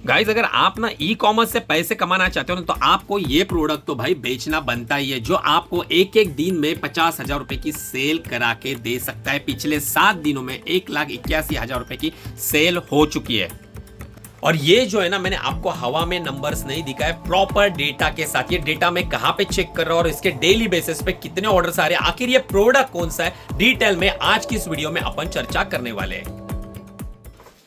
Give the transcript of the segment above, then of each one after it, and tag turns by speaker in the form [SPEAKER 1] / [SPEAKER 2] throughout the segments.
[SPEAKER 1] Guys अगर आप ना ई कॉमर्स से पैसे कमाना चाहते हो ना तो आपको ये प्रोडक्ट तो भाई बेचना बनता ही है, जो आपको एक एक दिन में 50,000 रुपए की सेल करा के दे सकता है। पिछले 7 दिनों में 1,81,000 रुपए की सेल हो चुकी है। और ये जो है ना, मैंने आपको हवा में नंबर्स नहीं दिखाए, प्रॉपर डेटा के साथ। ये डेटा मैं कहां पे चेक कर रहा हूं और इसके डेली बेसिस पे कितने ऑर्डर्स आ रहे हैं, आखिर ये प्रोडक्ट कौन सा है, डिटेल में आज की इस वीडियो में अपन चर्चा करने वाले हैं।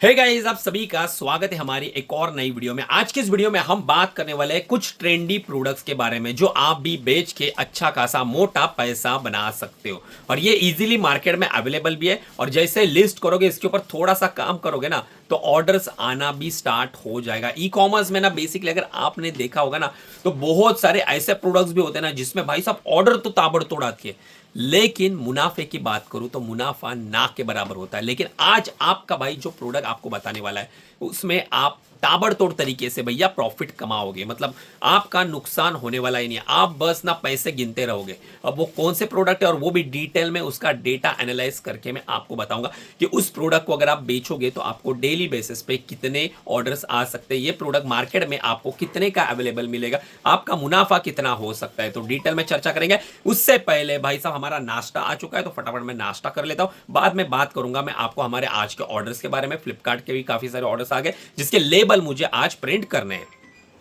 [SPEAKER 1] हे गाइस, आप सभी का स्वागत है हमारी एक और नई वीडियो में। आज की इस वीडियो में हम बात करने वाले हैं कुछ ट्रेंडी प्रोडक्ट्स के बारे में, जो आप भी बेच के अच्छा खासा मोटा पैसा बना सकते हो। और ये इजीली मार्केट में अवेलेबल भी है, और जैसे लिस्ट करोगे, इसके ऊपर थोड़ा सा काम करोगे ना, तो ऑर्डर्स आना भी स्टार्ट हो जाएगा। ई कॉमर्स में ना बेसिकली अगर आपने देखा होगा ना, तो बहुत सारे ऐसे प्रोडक्ट्स भी होते हैं ना जिसमें भाई साहब ऑर्डर तो ताबड़तोड़ आती है, लेकिन मुनाफे की बात करूं तो मुनाफा ना के बराबर होता है। लेकिन आज आपका भाई जो प्रोडक्ट आपको बताने वाला है, उसमें आप ताबड़तोड़ तरीके से भैया प्रॉफिट कमाओगे। मतलब आपका नुकसान होने वाला ही नहीं है, आप बस ना पैसे गिनते रहोगे। अब वो कौन से प्रोडक्ट है और वो भी डिटेल में उसका डेटा एनालाइज करके मैं आपको बताऊंगा कि उस प्रोडक्ट को अगर आप बेचोगे तो आपको डेली बेसिस पे कितने ऑर्डर्स आ सकते हैं, ये प्रोडक्ट मार्केट में आपको कितने का अवेलेबल मिलेगा, आपका मुनाफा कितना हो सकता है, तो डिटेल में चर्चा करेंगे। उससे पहले भाई साहब हमारा नाश्ता आ चुका है, तो फटाफट मैं नाश्ता कर लेता हूं। बाद में बात करूंगा मैं आपको हमारे आज के ऑर्डर्स के बारे में। फ्लिपकार्ट के भी काफी सारे ऑर्डर्स आ गए जिसके लेबल मुझे आज प्रिंट करने हैं।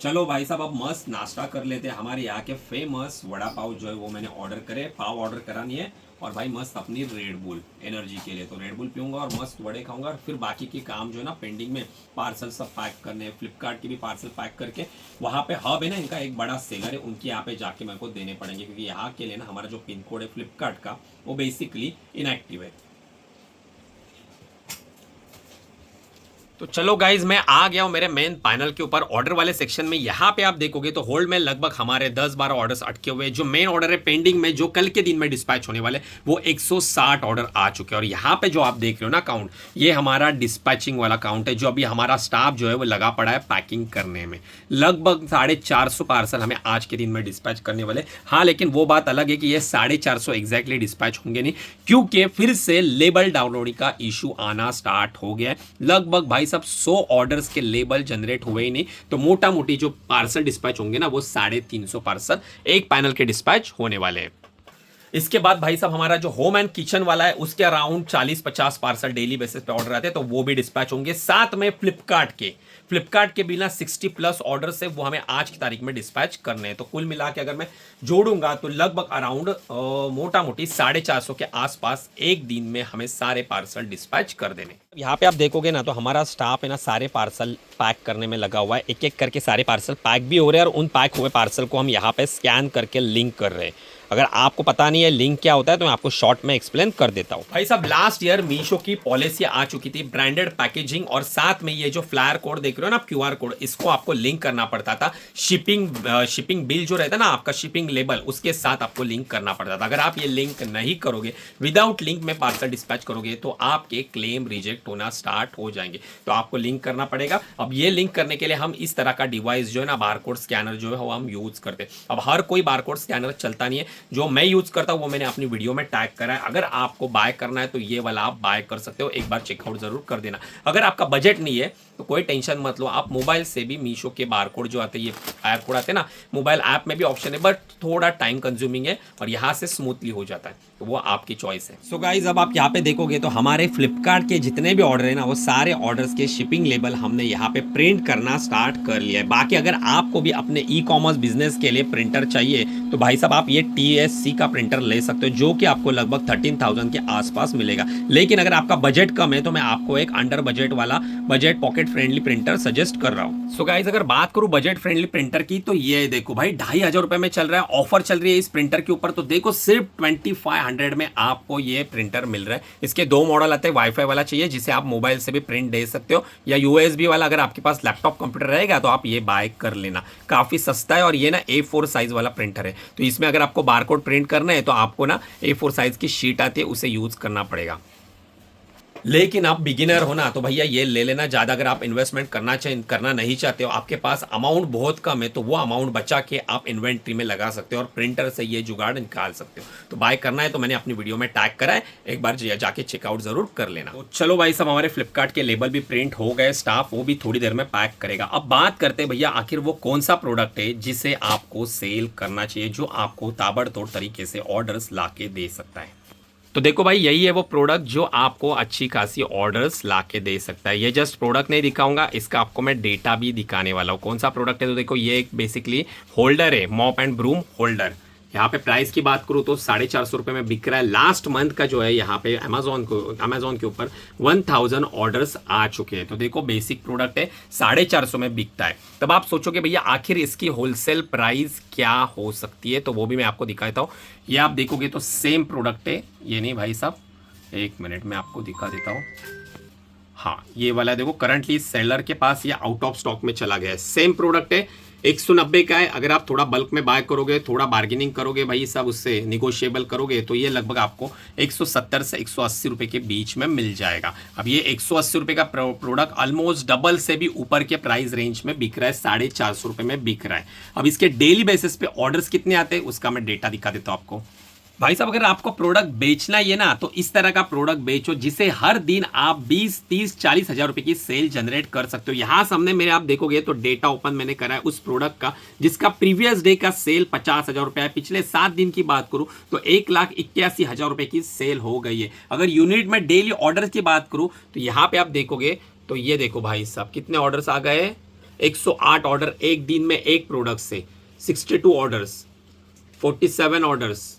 [SPEAKER 1] चलो भाई साहब अब मस्त नाश्ता कर लेते हैं। हमारे यहाँ के फेमस वड़ा पाव जो है वो मैंने ऑर्डर करे, पाव ऑर्डर करानी है, और भाई मस्त अपनी रेड बुल एनर्जी के लिए, तो रेड बुल पीऊंगा और मस्त वड़े खाऊंगा। और फिर बाकी के काम जो है ना पेंडिंग में, पार्सल सब पैक करने, फ्लिपकार्ट के भी पार्सल पैक करके, वहाँ पे हब है ना इनका एक बड़ा सेलर है, उनके यहाँ पे जाके मेरे को देने पड़ेंगे, क्योंकि यहाँ के लिए ना हमारा जो पिन कोड है फ्लिपकार्ट का, वो बेसिकली इनएक्टिव है। तो चलो गाइज, मैं आ गया हूं मेरे मेन पैनल के ऊपर ऑर्डर वाले सेक्शन में। यहां पे आप देखोगे तो होल्ड में लगभग हमारे 10-12 ऑर्डर्स अटके हुए हैं। जो मेन ऑर्डर है पेंडिंग में, जो कल के दिन में डिस्पैच होने वाले, वो 160 ऑर्डर आ चुके हैं। और यहां पे जो आप देख रहे हो ना काउंट, ये हमारा डिस्पैचिंग वाला काउंट है, जो अभी हमारा स्टाफ जो है वो लगा पड़ा है पैकिंग करने में। लगभग 450 पार्सल हमें आज के दिन में डिस्पैच करने वाले। हाँ, लेकिन वो बात अलग है कि ये 450 एग्जैक्टली डिस्पैच होंगे नहीं, क्योंकि फिर से लेबल डाउनलोडिंग का इशू आना स्टार्ट हो गया है। लगभग भाई सब 100 ऑर्डर्स के लेबल जनरेट हुए ही नहीं, तो मोटा मोटी जो पार्सल डिस्पैच होंगे ना, वो 350 पार्सल एक पैनल के डिस्पैच होने वाले हैं। इसके बाद भाई साहब हमारा जो होम एंड किचन वाला है, उसके अराउंड 40-50 पार्सल डेली बेसिस पे ऑर्डर आते हैं, तो वो भी डिस्पैच होंगे। साथ में फ्लिपकार्ट के बिना 60+ ऑर्डर से वो हमें आज की तारीख में डिस्पैच करने हैं। तो कुल मिला के अगर मैं जोड़ूंगा तो लगभग अराउंड मोटा मोटी 450 के आसपास एक दिन में हमें सारे पार्सल डिस्पैच कर देने। यहाँ पे आप देखोगे ना, तो हमारा स्टाफ है ना सारे पार्सल पैक करने में लगा हुआ है। एक एक करके सारे पार्सल पैक भी हो रहे हैं, और उन पैक हुए पार्सल को हम यहाँ पे स्कैन करके लिंक कर रहे हैं। अगर आपको पता नहीं है लिंक क्या होता है, तो मैं आपको शॉर्ट में एक्सप्लेन कर देता हूं। भाई साहब लास्ट ईयर मीशो की पॉलिसी आ चुकी थी, ब्रांडेड पैकेजिंग, और साथ में ये जो फ्लायर कोड देख रहे हो ना, QR कोड, इसको आपको लिंक करना पड़ता था। शिपिंग बिल जो रहता है ना आपका, शिपिंग लेबल, उसके साथ आपको लिंक करना पड़ता था। अगर आप ये लिंक नहीं करोगे, विदाउट लिंक में पार्सल डिस्पैच करोगे, तो आपके क्लेम रिजेक्ट होना स्टार्ट हो जाएंगे। तो आपको लिंक करना पड़ेगा। अब ये लिंक करने के लिए हम इस तरह का डिवाइस जो है ना, बारकोड स्कैनर जो है वो हम यूज करते हैं। अब हर कोई बारकोड स्कैनर चलता नहीं है, जो मैं यूज करता हूं वो मैंने अपनी वीडियो में टैग करा है। अगर आपको बाय करना है तो ये वाला आप बाय कर सकते हो, एक बार चेकआउट जरूर कर देना। अगर आपका बजट नहीं है तो कोई टेंशन मत लो, आप मोबाइल से भी मीशो के बारकोड जो आते हैं, ये ऐप कोड आते हैं ना, मोबाइल ऐप में भी ऑप्शन है, बट थोड़ा टाइम कंज्यूमिंग है, और यहाँ से स्मूथली हो जाता है, तो वो आपकी चॉइस है। सो गाइज अब आप यहाँ पे देखोगे तो हमारे फ्लिपकार्ट के जितने भी ऑर्डर है ना, वो सारे ऑर्डर्स के शिपिंग लेबल हमने यहाँ पे प्रिंट करना स्टार्ट कर लिया है। बाकी अगर आपको भी अपने ई कॉमर्स बिजनेस के लिए प्रिंटर चाहिए, तो भाई साहब आप ये TSC का प्रिंटर ले सकते हो, जो कि आपको लगभग 13,000 के आसपास मिलेगा। लेकिन अगर आपका बजट कम है, तो मैं आपको एक अंडर बजट वाला, budget pocket friendly printer suggest कर रहा हूँ। सो गाइज अगर बात करूं बजट फ्रेंडली प्रिंटर की, तो ये देखो भाई 2,500 रुपए में चल रहा है, ऑफर चल रही है इस प्रिंटर के ऊपर। तो देखो सिर्फ 2500 में आपको ये प्रिंटर मिल रहा है। इसके 2 मॉडल आते हैं, वाईफाई वाला चाहिए जिसे आप मोबाइल से भी प्रिंट दे सकते हो, या USB वाला अगर आपके पास लैपटॉप कंप्यूटर रहेगा तो आप ये बाय कर लेना, काफी सस्ता है। और ये ना A4 साइज वाला प्रिंटर है, तो इसमें अगर आपको बारकोड प्रिंट करना है तो आपको ना A4 साइज की शीट आती है, उसे यूज करना पड़ेगा। लेकिन आप बिगिनर हो ना तो भैया ये ले लेना ज़्यादा। अगर आप इन्वेस्टमेंट करना नहीं चाहते हो, आपके पास अमाउंट बहुत कम है, तो वो अमाउंट बचा के आप इन्वेंट्री में लगा सकते हो और प्रिंटर से ये जुगाड़ निकाल सकते हो। तो बाय करना है तो मैंने अपनी वीडियो में टैग करा है, एक बार जाके चेकआउट जरूर कर लेना। तो चलो भाई साहब, हमारे फ्लिपकार्ट के लेबल भी प्रिंट हो गए, स्टाफ वो भी थोड़ी देर में पैक करेगा। अब बात करते हैं भैया आखिर वो कौन सा प्रोडक्ट है जिसे आपको सेल करना चाहिए, जो आपको ताबड़तोड़ तरीके से ऑर्डर्स ला के दे सकता है। तो देखो भाई, यही है वो प्रोडक्ट जो आपको अच्छी खासी ऑर्डर्स ला के दे सकता है। ये जस्ट प्रोडक्ट नहीं दिखाऊंगा, इसका आपको मैं डेटा भी दिखाने वाला हूँ। कौन सा प्रोडक्ट है तो देखो, ये एक बेसिकली होल्डर है, मॉप एंड ब्रूम होल्डर। यहाँ पे प्राइस की बात करूँ तो 450 में बिक रहा है। लास्ट मंथ का जो है यहाँ पे अमेजोन के ऊपर 1000 ऑर्डर्स आ चुके हैं। तो देखो, बेसिक प्रोडक्ट है, 450 में बिकता है। तब आप सोचोगे भैया आखिर इसकी होलसेल प्राइस क्या हो सकती है, तो वो भी मैं आपको दिखा देता हूँ। ये आप देखोगे तो सेम प्रोडक्ट है, ये नहीं भाई साहब, एक मिनट में आपको दिखा देता हूँ। हाँ, ये वाला देखो, करंटली सेलर के पास ये आउट ऑफ स्टॉक में चला गया है। सेम प्रोडक्ट है, 190 का है। अगर आप थोड़ा बल्क में बाय करोगे, थोड़ा बार्गेनिंग करोगे भाई साहब, उससे निगोशिएबल करोगे, तो ये लगभग आपको 170 से 180 रुपए के बीच में मिल जाएगा। अब ये 180 रुपए का प्रोडक्ट ऑलमोस्ट डबल से भी ऊपर के प्राइस रेंज में बिक रहा है, 450 रुपए में बिक रहा है। अब इसके डेली बेसिस पे ऑर्डर्स कितने आते हैं उसका मैं डेटा दिखा देता हूँ आपको। भाई साहब, अगर आपको प्रोडक्ट बेचना ही है ना, तो इस तरह का प्रोडक्ट बेचो जिसे हर दिन आप 20, 30, 40 हजार रुपए की सेल जनरेट कर सकते हो। यहां सामने मेरे आप देखोगे तो डेटा ओपन मैंने करा है उस प्रोडक्ट का जिसका प्रीवियस डे का सेल 50,000 रुपए है। पिछले 7 दिन की बात करूं तो 1,81,000 रुपए की सेल हो गई है। अगर यूनिट में डेली ऑर्डर की बात करूं तो यहां पे आप देखोगे तो ये देखो भाई साहब, कितने ऑर्डर्स आ गए, 108 ऑर्डर एक दिन में एक प्रोडक्ट से, 62 ऑर्डर्स, 47 ऑर्डर्स,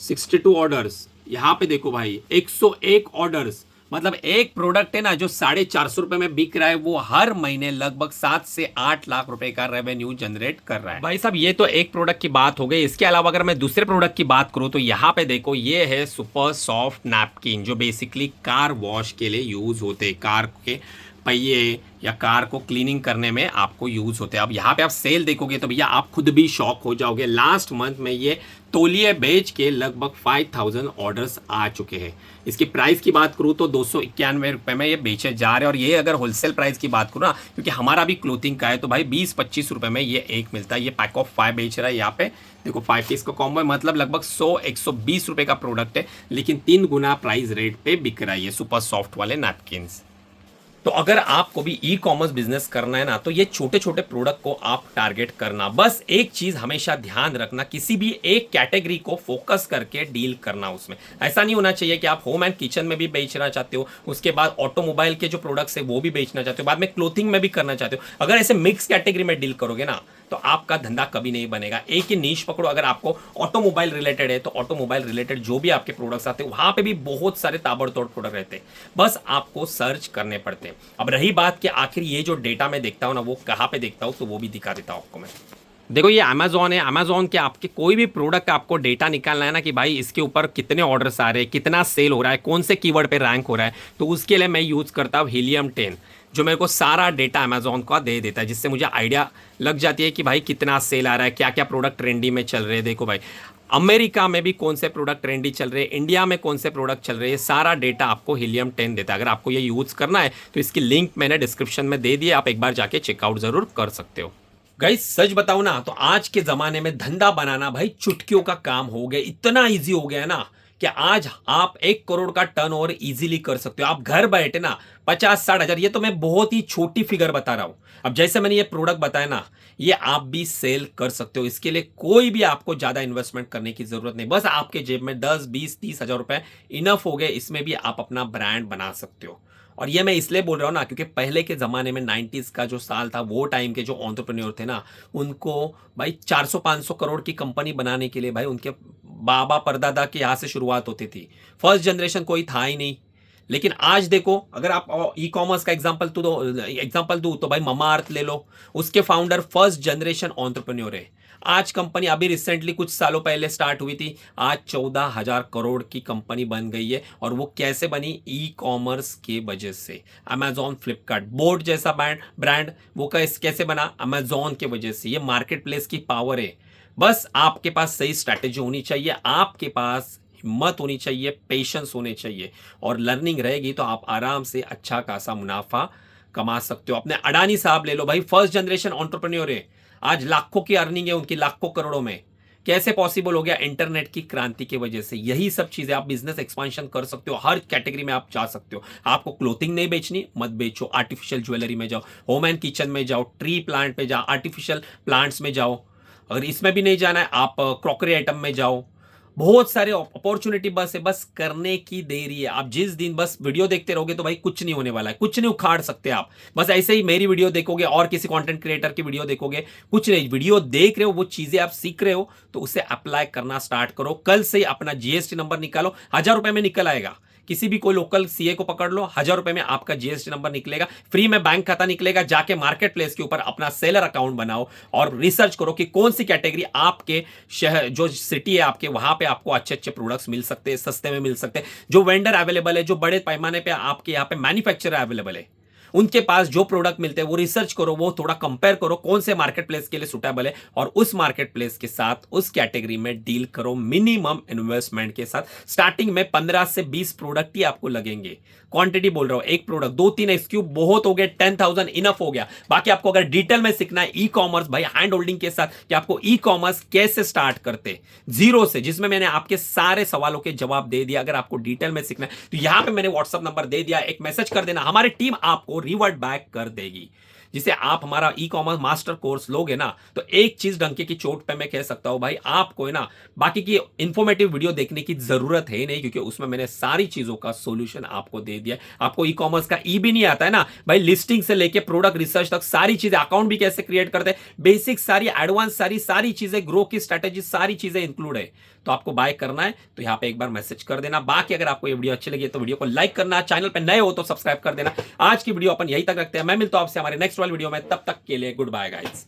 [SPEAKER 1] 62 ऑर्डर्स। यहां पे देखो भाई, 101 ऑर्डर्स। मतलब एक प्रोडक्ट है ना जो 450 रुपए में बिक रहा है, वो हर महीने लगभग 7 से 8 लाख रुपए का रेवेन्यू जनरेट कर रहा है। भाई साहब, ये तो एक प्रोडक्ट की बात हो गई। इसके अलावा अगर मैं दूसरे प्रोडक्ट की बात करूं तो यहां पे देखो, ये है सुपर सॉफ्ट नैपकिन, जो बेसिकली कार वॉश के लिए यूज होते हैं, कार के पहिए या कार को क्लीनिंग करने में आपको यूज होते हैं। अब यहाँ पे आप सेल देखोगे तो भैया आप खुद भी शॉक हो जाओगे। लास्ट मंथ में ये तौलिए बेच के लगभग 5000 ऑर्डर्स आ चुके हैं। इसकी प्राइस की बात करूँ तो 291 रुपए में ये बेचे जा रहे हैं। और ये अगर होलसेल प्राइस की बात करूँ ना, क्योंकि हमारा भी क्लोथिंग का है, तो भाई 20-25 रुपए में ये एक मिलता है। ये पैक ऑफ 5 बेच रहा है यहाँ पे, देखो 5 पीस का कॉम्बो है, मतलब लगभग 100-120 रुपए का प्रोडक्ट है, लेकिन 3 गुना प्राइस रेट पे बिक रहा है ये सुपर सॉफ्ट वाले नैपकिन्स। तो अगर आपको भी ई कॉमर्स बिजनेस करना है ना, तो ये छोटे छोटे प्रोडक्ट को आप टारगेट करना। बस एक चीज हमेशा ध्यान रखना, किसी भी एक कैटेगरी को फोकस करके डील करना। उसमें ऐसा नहीं होना चाहिए कि आप होम एंड किचन में भी बेचना चाहते हो, उसके बाद ऑटोमोबाइल के जो प्रोडक्ट्स है वो भी बेचना चाहते हो, बाद में क्लोथिंग में भी करना चाहते हो। अगर ऐसे मिक्स कैटेगरी में डील करोगे ना, तो आपका धंधा कभी नहीं बनेगा। एक ही नीश पकड़ो। अगर आपको ऑटोमोबाइल रिलेटेड है तो ऑटोमोबाइल रिलेटेड जो भी आपके प्रोडक्ट्स आते हैं, वहां पे भी बहुत सारे ताबड़तोड़ प्रोडक्ट रहते हैं, बस आपको सर्च करने पड़ते हैं। अब रही बात कि आखिर ये जो डेटा मैं देखता हूं ना, वो कहां पे देखता हूं, तो वो भी दिखा देता हूं आपको मैं। देखो, ये अमेजोन है। अमेजोन के आपके कोई भी प्रोडक्ट का आपको डेटा निकालना है ना, कि भाई इसके ऊपर कितने ऑर्डर्स आ रहे हैं, कितना सेल हो रहा है, कौन से कीवर्ड पे रैंक हो रहा है, तो उसके लिए मैं यूज करता हूँ हीलियम 10, जो मेरे को सारा डेटा अमेजोन का दे देता है, जिससे मुझे आइडिया लग जाती है कि भाई कितना सेल आ रहा है, क्या क्या प्रोडक्ट ट्रेंडी में चल रहे हैं। देखो भाई, अमेरिका में भी कौन से प्रोडक्ट ट्रेंडी चल रहे हैं, इंडिया में कौन से प्रोडक्ट चल रहे हैं, सारा डेटा आपको हीलियम 10 देता है। अगर आपको ये यूज़ करना है तो इसकी लिंक मैंने डिस्क्रिप्शन में दे दी है, आप एक बार जाके चेकआउट जरूर कर सकते हो। गाइस, सच बताऊं ना तो आज के जमाने में धंधा बनाना भाई चुटकियों का काम हो गया। इतना इजी हो गया ना कि आज आप 1 करोड़ का टर्न ओवर इजीली कर सकते हो। आप घर बैठे ना 50-60 हजार, ये तो मैं बहुत ही छोटी फिगर बता रहा हूं। अब जैसे मैंने ये प्रोडक्ट बताया ना, ये आप भी सेल कर सकते हो। इसके लिए कोई भी आपको ज्यादा इन्वेस्टमेंट करने की जरूरत नहीं, बस आपके जेब में 10-20-30 हजार रुपए इनफ हो गए। इसमें भी आप अपना ब्रांड बना सकते हो। और ये मैं इसलिए बोल रहा हूँ ना, क्योंकि पहले के ज़माने में 90s का जो साल था, वो टाइम के जो एंटरप्रेन्योर थे ना, उनको भाई 400-500 करोड़ की कंपनी बनाने के लिए भाई उनके बाबा परदादा के यहाँ से शुरुआत होती थी। फर्स्ट जनरेशन कोई था ही नहीं। लेकिन आज देखो, अगर आप ई कॉमर्स का एग्जांपल दूं तो भाई ममाअर्थ ले लो, उसके फाउंडर फर्स्ट जनरेशन एंटरप्रेन्योर है। आज कंपनी अभी रिसेंटली कुछ सालों पहले स्टार्ट हुई थी, आज 14,000 करोड़ की कंपनी बन गई है। और वो कैसे बनी? ई कॉमर्स के वजह से। अमेजॉन, फ्लिपकार्ट, बोर्ड जैसा ब्रांड वो कैसे बना? अमेजॉन के वजह से। ये मार्केट प्लेस की पावर है। बस आपके पास सही स्ट्रैटेजी होनी चाहिए, आपके पास हिम्मत होनी चाहिए, पेशेंस होने चाहिए और लर्निंग रहेगी तो आप आराम से अच्छा खासा मुनाफा कमा सकते हो। अपने अडानी साहब ले लो भाई, फर्स्ट जनरेशन एंटरप्रेन्योर है, आज लाखों की अर्निंग है उनकी, लाखों करोड़ों में। कैसे पॉसिबल हो गया? इंटरनेट की क्रांति की वजह से। यही सब चीजें, आप बिजनेस एक्सपांशन कर सकते हो, हर कैटेगरी में आप जा सकते हो। आपको क्लोथिंग नहीं बेचनी, मत बेचो, आर्टिफिशियल ज्वेलरी में जाओ, होम एंड किचन में जाओ, ट्री प्लांट में जाओ, आर्टिफिशियल प्लांट्स में जाओ। अगर इसमें भी नहीं जाना है, आप क्रॉकरी आइटम में जाओ। बहुत सारे अपॉर्चुनिटी बस है, बस करने की देरी है। आप जिस दिन बस वीडियो देखते रहोगे तो भाई कुछ नहीं होने वाला है, कुछ नहीं उखाड़ सकते आप। बस ऐसे ही मेरी वीडियो देखोगे और किसी कंटेंट क्रिएटर की वीडियो देखोगे, कुछ नहीं। वीडियो देख रहे हो, वो चीजें आप सीख रहे हो, तो उसे अप्लाई करना स्टार्ट करो। कल से ही अपना जीएसटी नंबर निकालो, 1000 रुपए में निकल आएगा। किसी भी कोई लोकल सीए को पकड़ लो, 1000 रुपए में आपका जीएसटी नंबर निकलेगा, फ्री में बैंक खाता निकलेगा। जाके मार्केट प्लेस के ऊपर अपना सेलर अकाउंट बनाओ और रिसर्च करो कि कौन सी कैटेगरी आपके शहर, जो सिटी है आपके, वहां पे आपको अच्छे अच्छे प्रोडक्ट्स मिल सकते हैं, सस्ते में मिल सकते हैं। जो वेंडर अवेलेबल है, जो बड़े पैमाने पे आपके यहाँ पे मैन्युफैक्चरर अवेलेबल है, उनके पास जो प्रोडक्ट मिलते हैं वो रिसर्च करो, वो थोड़ा कंपेयर करो कौन से मार्केट प्लेस के लिए सुटेबल है, और उस मार्केट प्लेस के साथ उस कैटेगरी में डील करो मिनिमम इन्वेस्टमेंट के साथ। स्टार्टिंग में 15 से 20 प्रोडक्ट ही आपको लगेंगे। क्वांटिटी बोल रहा हूं, एक प्रोडक्ट 2-3 एसक्यू बहुत हो गए, 10,000 इनफ हो गया। बाकी आपको अगर डिटेल में सीखना है ई कॉमर्स भाई, हैंड होल्डिंग के साथ, कि आपको ई कॉमर्स कैसे स्टार्ट करते जीरो से, जिसमें मैंने आपके सारे सवालों के जवाब दे दिया। अगर आपको डिटेल में सीखना है तो यहां पे मैंने व्हाट्सएप नंबर दे दिया, एक मैसेज कर देना, हमारी टीम आपको रिवर्ट बैक कर देगी। जिसे आप हमारा ई कॉमर्स मास्टर कोर्स लोगे ना, तो एक चीज डंके की चोट पे मैं कह सकता हूं भाई, आपको है ना बाकी की इंफॉर्मेटिव वीडियो देखने की जरूरत है नहीं, क्योंकि उसमें मैंने सारी चीजों का सॉल्यूशन आपको दे दिया। आपको ई कॉमर्स का ई भी नहीं आता है ना भाई, लिस्टिंग से लेके प्रोडक्ट रिसर्च तक सारी चीजें, अकाउंट भी कैसे क्रिएट करते हैं, बेसिक सारी, एडवांस सारी चीजें, ग्रो की स्ट्रेटेजी, सारी चीजें इंक्लूड है। तो आपको बाय करना है तो यहां पे एक बार मैसेज कर देना। बाकी अगर आपको ये वीडियो अच्छी लगी तो वीडियो को लाइक करना, चैनल पे नए हो तो सब्सक्राइब कर देना। आज की वीडियो अपन यहीं तक रखते हैं, मैं मिलता हूं आपसे हमारे नेक्स्ट वाली वीडियो में, तब तक के लिए गुड बाय गाइस।